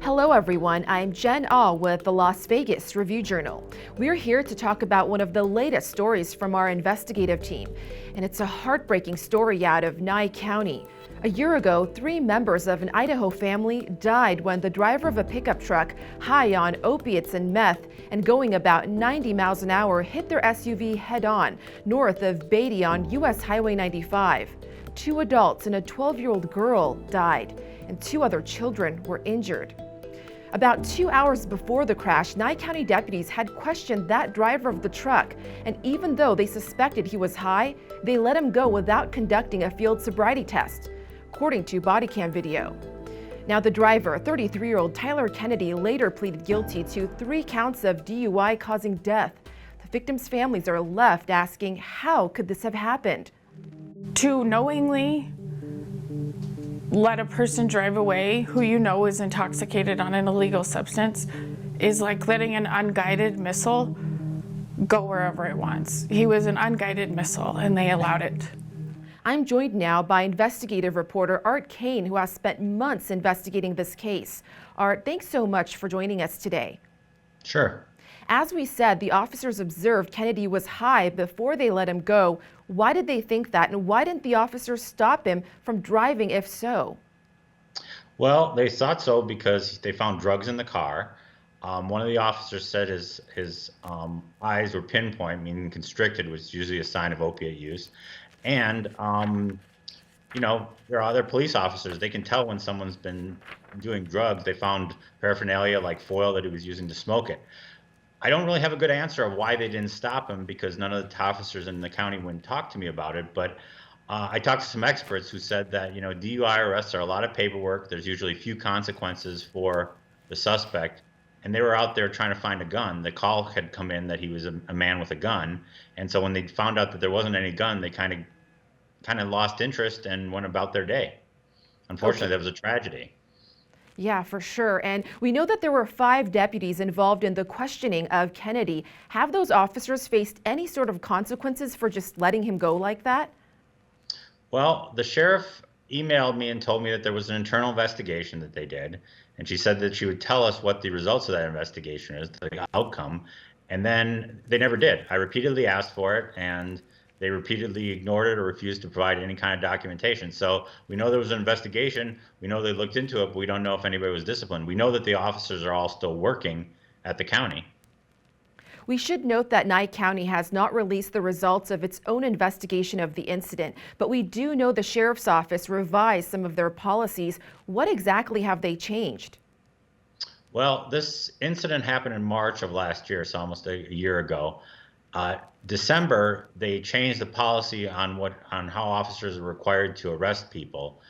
Hello everyone, I'm Jenn Auh with the Las Vegas Review-Journal. We're here to talk about one of the latest stories from our investigative team, and it's a heartbreaking story out of Nye County. A year ago, 3 members of an Idaho family died when the driver of a pickup truck, high on opiates and meth and going about 90 miles an hour, hit their SUV head-on north of Beatty on US Highway 95. 2 adults and a 12-year-old girl died, and 2 other children were injured. About 2 hours before the crash, Nye County deputies had questioned that driver of the truck, and even though they suspected he was high, they let him go without conducting a field sobriety test, according to body cam video. Now the driver, 33-year-old Tyler Kennedy, later pleaded guilty to 3 counts of DUI causing death. The victims' families are left asking, how could this have happened? To knowingly let a person drive away who you know is intoxicated on an illegal substance is like letting an unguided missile go wherever it wants. He was an unguided missile and they allowed it. I'm joined now by investigative reporter Art Kane, who has spent months investigating this case. Art, thanks so much for joining us today. Sure. As we said, the officers observed Kennedy was high before they let him go. Why did they think that, and why didn't the officers stop him from driving if so? Well, they thought so because they found drugs in the car. One of the officers said his eyes were pinpoint, meaning constricted, which is usually a sign of opiate use. And, you know, there are other police officers. They can tell when someone's been doing drugs. They found paraphernalia like foil that he was using to smoke it. I don't really have a good answer of why they didn't stop him because none of the officers in the county wouldn't talk to me about it. But I talked to some experts who said that, you know, DUI arrests are a lot of paperwork. There's usually few consequences for the suspect. And they were out there trying to find a gun. The call had come in that he was a man with a gun. And so when they found out that there wasn't any gun, they kind of lost interest and went about their day. Unfortunately, That was a tragedy. Yeah, for sure. And we know that there were 5 deputies involved in the questioning of Kennedy. Have those officers faced any sort of consequences for just letting him go like that? Well, the sheriff emailed me and told me that there was an internal investigation that they did. And she said that she would tell us what the results of that investigation is, the outcome. And then they never did. I repeatedly asked for it, and they repeatedly ignored it or refused to provide any kind of documentation. So we know there was an investigation. We know they looked into it, but we don't know if anybody was disciplined. We know that the officers are all still working at the county. We should note that Nye County has not released the results of its own investigation of the incident, but we do know the sheriff's office revised some of their policies. What exactly have they changed? Well, this incident happened in March of last year, so almost a year ago. December, they changed the policy on how officers are required to arrest people.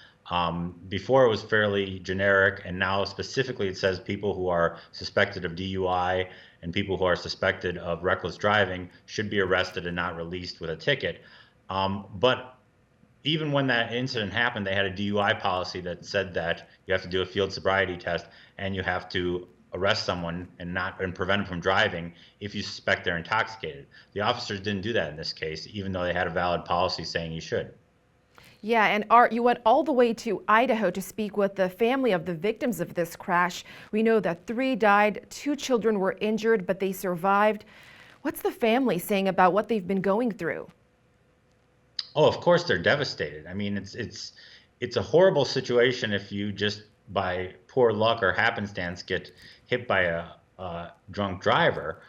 Before it was fairly generic, and now specifically it says people who are suspected of DUI and people who are suspected of reckless driving should be arrested and not released with a ticket. But even when that incident happened, they had a DUI policy that said that you have to do a field sobriety test and you have to arrest someone and prevent them from driving if you suspect they're intoxicated. The officers didn't do that in this case, even though they had a valid policy saying you should. Yeah, and Art, you went all the way to Idaho to speak with the family of the victims of this crash. We know that 3 died, 2 children were injured, but they survived. What's the family saying about what they've been going through? Oh, of course they're devastated. I mean, it's a horrible situation if you just by poor luck or happenstance get hit by a drunk driver.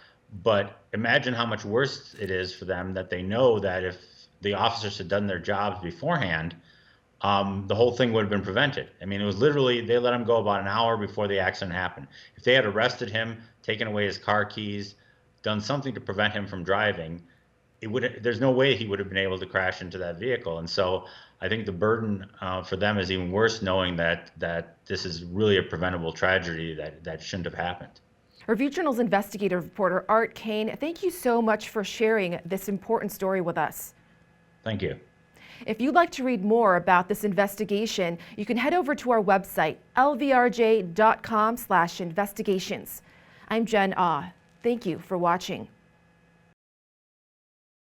But imagine how much worse it is for them that they know that if the officers had done their jobs beforehand, the whole thing would have been prevented. I mean, it was literally, they let him go about an hour before the accident happened. If they had arrested him, taken away his car keys, done something to prevent him from driving, there's no way he would have been able to crash into that vehicle. And so I think the burden for them is even worse, knowing that this is really a preventable tragedy that shouldn't have happened. Review-Journal's investigative reporter Art Kane, thank you so much for sharing this important story with us. Thank you. If you'd like to read more about this investigation, you can head over to our website, lvrj.com/investigations. I'm Jenn Auh. Thank you for watching.